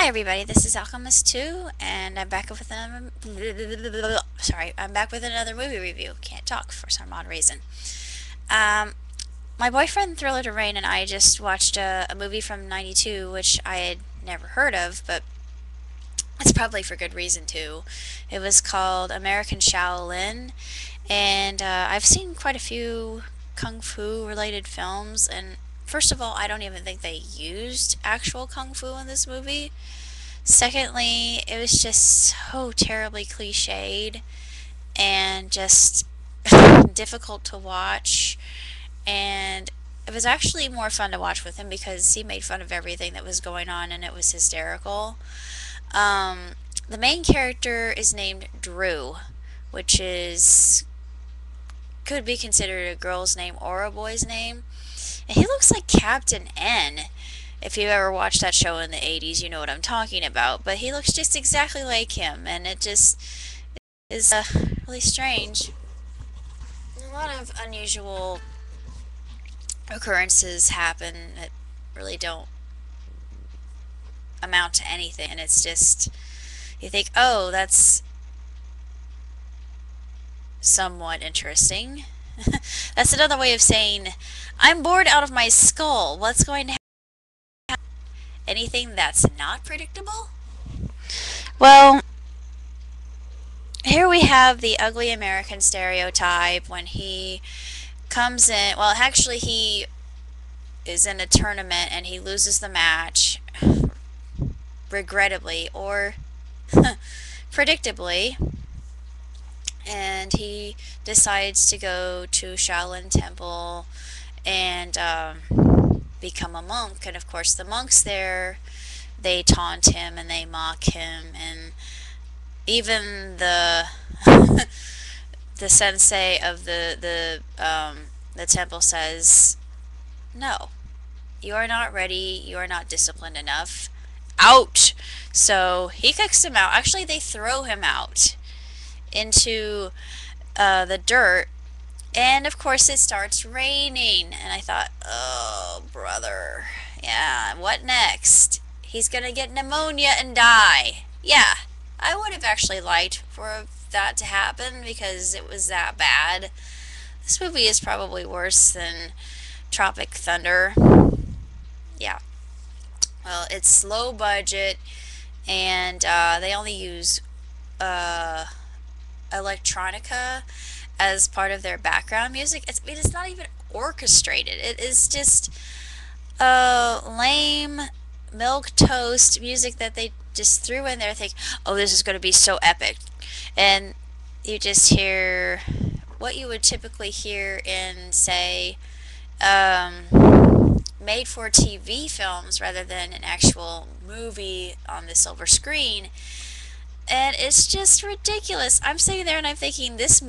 Hi everybody, this is Alchemist 2, and I'm back with another I'm back with another movie review. Can't talk for some odd reason. Um, my boyfriend Thriller to Rain and I just watched a movie from '92 which I had never heard of, but it's probably for good reason too. It was called American Shaolin, and I've seen quite a few kung fu related films, and first of all, I don't even think they used actual kung fu in this movie. Secondly, it was just so terribly cliched and just difficult to watch. And it was actually more fun to watch with him because he made fun of everything that was going on and it was hysterical. Um, the main character is named Drew, which is could be considered a girl's name or a boy's name. And he looks like Captain N. If you ever watched that show in the 80s, you know what I'm talking about. But he looks just exactly like him, and it just is really strange. A lot of unusual occurrences happen that really don't amount to anything, and it's just, you think, oh, that's somewhat interesting. That's another way of saying, I'm bored out of my skull. What's going to happen? Anything that's not predictable? Well, here we have the ugly American stereotype when he comes in. Well, actually, he is in a tournament and he loses the match, regrettably or predictably, and he decides to go to Shaolin Temple and become a monk. And of course, the monks there, they taunt him and they mock him, and even the the sensei of the temple says, "No, you are not ready. You are not disciplined enough. Out!" So he kicks him out. Actually, they throw him out into the dirt, and of course it starts raining. And I thought, oh brother, yeah, what next? He's gonna get pneumonia and die. Yeah, I would have actually liked for that to happen because it was that bad. This movie is probably worse than Tropic Thunder. Yeah. Well, it's low budget, and they only use uh, electronica as part of their background music. It's not even orchestrated. It is just lame milk toast music that they just threw in there. Think, oh, this is going to be so epic, and you just hear what you would typically hear in, say, made for TV films rather than an actual movie on the silver screen. And it's just ridiculous. I'm sitting there and I'm thinking this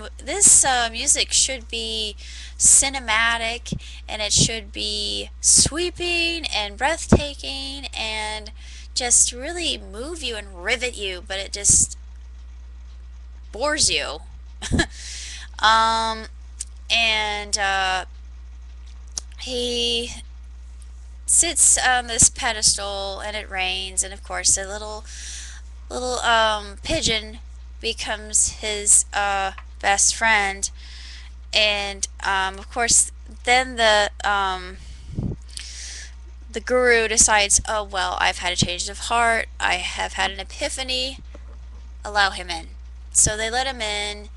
music should be cinematic, and it should be sweeping and breathtaking and just really move you and rivet you, but it just bores you. um, and he sits on this pedestal and it rains, and of course a little pigeon becomes his best friend, and of course then the guru decides, oh well, I've had a change of heart, I have had an epiphany, allow him in. So they let him in,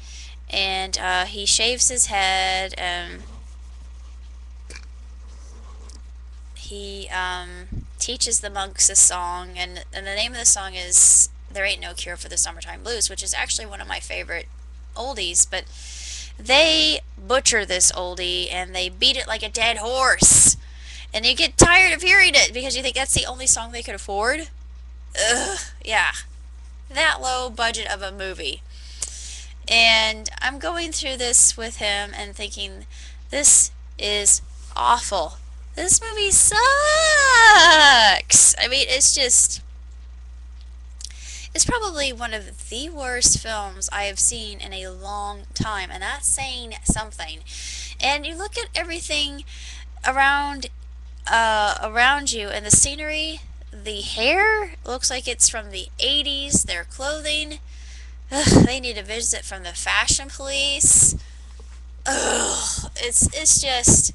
and he shaves his head, and he teaches the monks a song, and the name of the song is There Ain't No Cure for the Summertime Blues, which is actually one of my favorite oldies, but they butcher this oldie and they beat it like a dead horse. And you get tired of hearing it because you think that's the only song they could afford. Ugh, yeah. That low budget of a movie. And I'm going through this with him and thinking, this is awful. This movie sucks. I mean, it's probably one of the worst films I have seen in a long time, and that's saying something. And you look at everything around around you, and the scenery, The hair looks like it's from the 80s. Their clothing, ugh, they need a visit from the fashion police. Ugh, it's just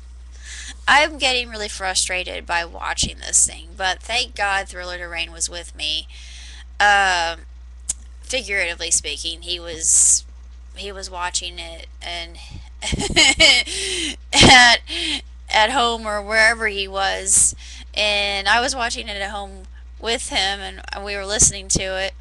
I'm getting really frustrated by watching this thing, but thank God Thriller to Rain was with me. Um, Figuratively speaking, he was watching it and at at home or wherever he was, and I was watching it at home with him, and we were listening to it.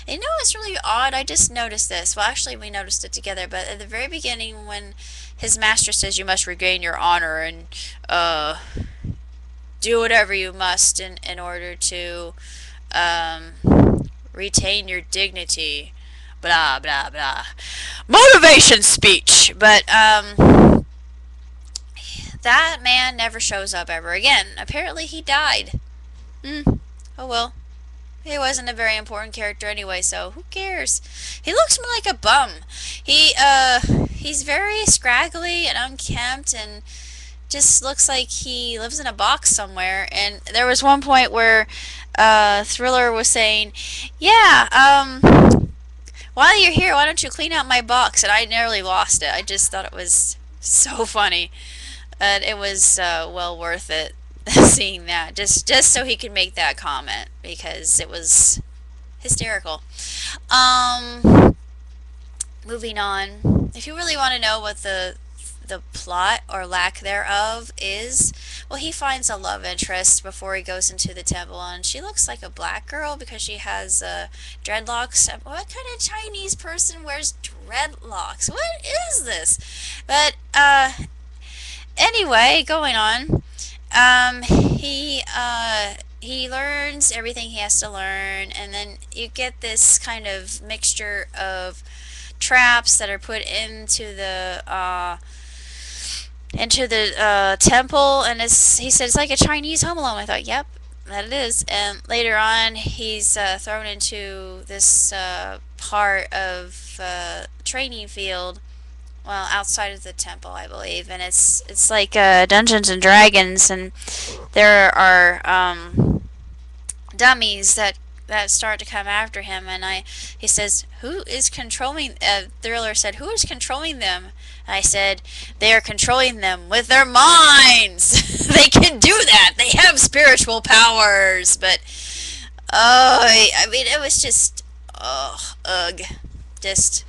And you know, it's really odd. I just noticed this. Well, actually, we noticed it together. But at the very beginning, when his master says you must regain your honor and uh, do whatever you must in order to um, retain your dignity, blah blah blah, motivation speech. But that man never shows up ever again. Apparently, he died. Oh well. He wasn't a very important character anyway, so who cares? He looks more like a bum. He's very scraggly and unkempt and just looks like he lives in a box somewhere. And there was one point where Thriller was saying, "Yeah, while you're here, why don't you clean out my box?" And I nearly lost it. I just thought it was so funny. And it was well worth it seeing that, just so he could make that comment because it was hysterical. Um, Moving on. If you really want to know what the plot or lack thereof is, well, he finds a love interest before he goes into the temple, and she looks like a black girl because she has dreadlocks. What kind of Chinese person wears dreadlocks? What is this? But anyway, going on. He learns everything he has to learn, and then you get this kind of mixture of traps that are put into the temple, and he said it's like a Chinese Home Alone. I thought, yep, that it is. And later on, he's thrown into this part of training field, well, outside of the temple, I believe, and it's like Dungeons and Dragons, and there are dummies that start to come after him, and he says, "Who is controlling?" Thriller said, "Who is controlling them?" And I said, "They are controlling them with their minds. They can do that. They have spiritual powers." But I mean, it was just ugh, just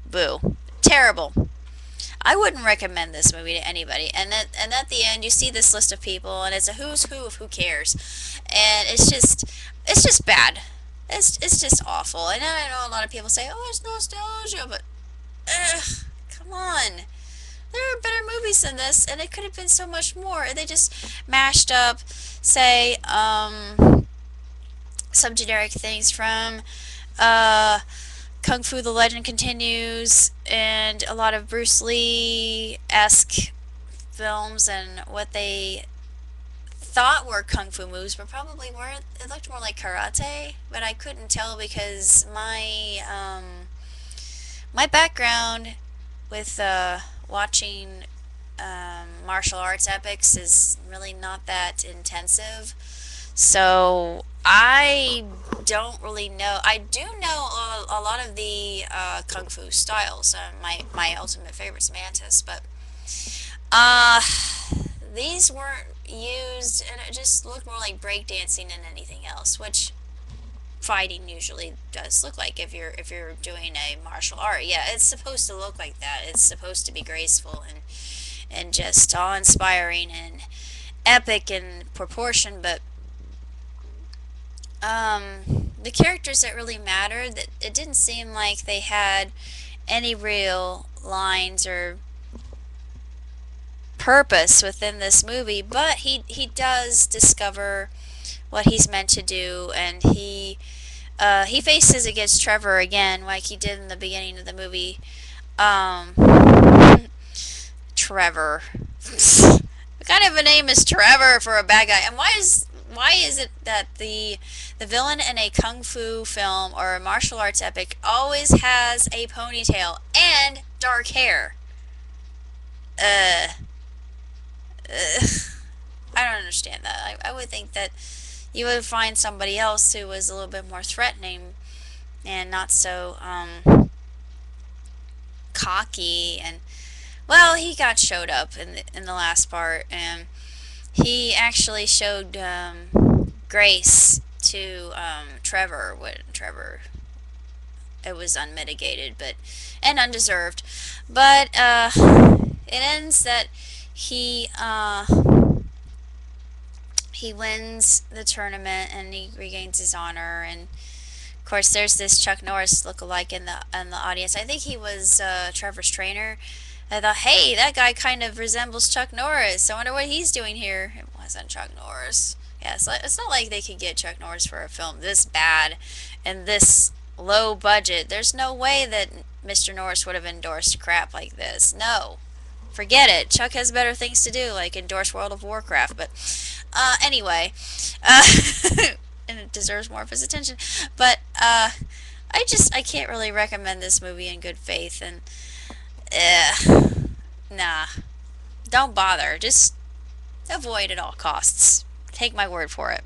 boo, terrible. I wouldn't recommend this movie to anybody. And at the end, you see this list of people, and it's a who's who of who cares, and it's just bad. It's just awful. And I know a lot of people say, "Oh, it's nostalgia," but come on. There are better movies than this, and it could have been so much more. They just mashed up, say, some generic things from uh, Kung Fu The Legend Continues, and a lot of Bruce Lee-esque films, and what they thought were Kung Fu moves, but probably weren't. It looked more like karate, but I couldn't tell because my background with watching martial arts epics is really not that intensive. So I don't really know. I do know a lot of the kung fu styles. My ultimate favorite is Mantis, but uh, these weren't used, and it just looked more like breakdancing than anything else, which fighting usually does look like if you're doing a martial art. Yeah, it's supposed to look like that. It's supposed to be graceful and just awe-inspiring and epic in proportion, but the characters that really mattered, that it didn't seem like they had any real lines or purpose within this movie, but he does discover what he's meant to do, and he faces against Trevor again, like he did in the beginning of the movie. Um, Trevor. What kind of a name is Trevor for a bad guy? And why is it that the villain in a kung fu film or a martial arts epic always has a ponytail and dark hair? Uh, I don't understand that. I would think that You would find somebody else who was a little bit more threatening and not so cocky. And well, he got showed up in the last part, and he actually showed grace to Trevor. When Trevor, it was unmitigated, but and undeserved. But it ends that he he wins the tournament and he regains his honor. And of course, there's this Chuck Norris lookalike in the audience. I think he was Trevor's trainer. I thought, hey, that guy kind of resembles Chuck Norris. I wonder what he's doing here. It wasn't Chuck Norris. Yeah, it's not like they could get Chuck Norris for a film this bad and this low budget. There's no way that Mr. Norris would have endorsed crap like this. No. Forget it. Chuck has better things to do, like endorse World of Warcraft. But anyway, uh, and it deserves more of his attention. But I can't really recommend this movie in good faith. And nah, don't bother. Just avoid at all costs. Take my word for it.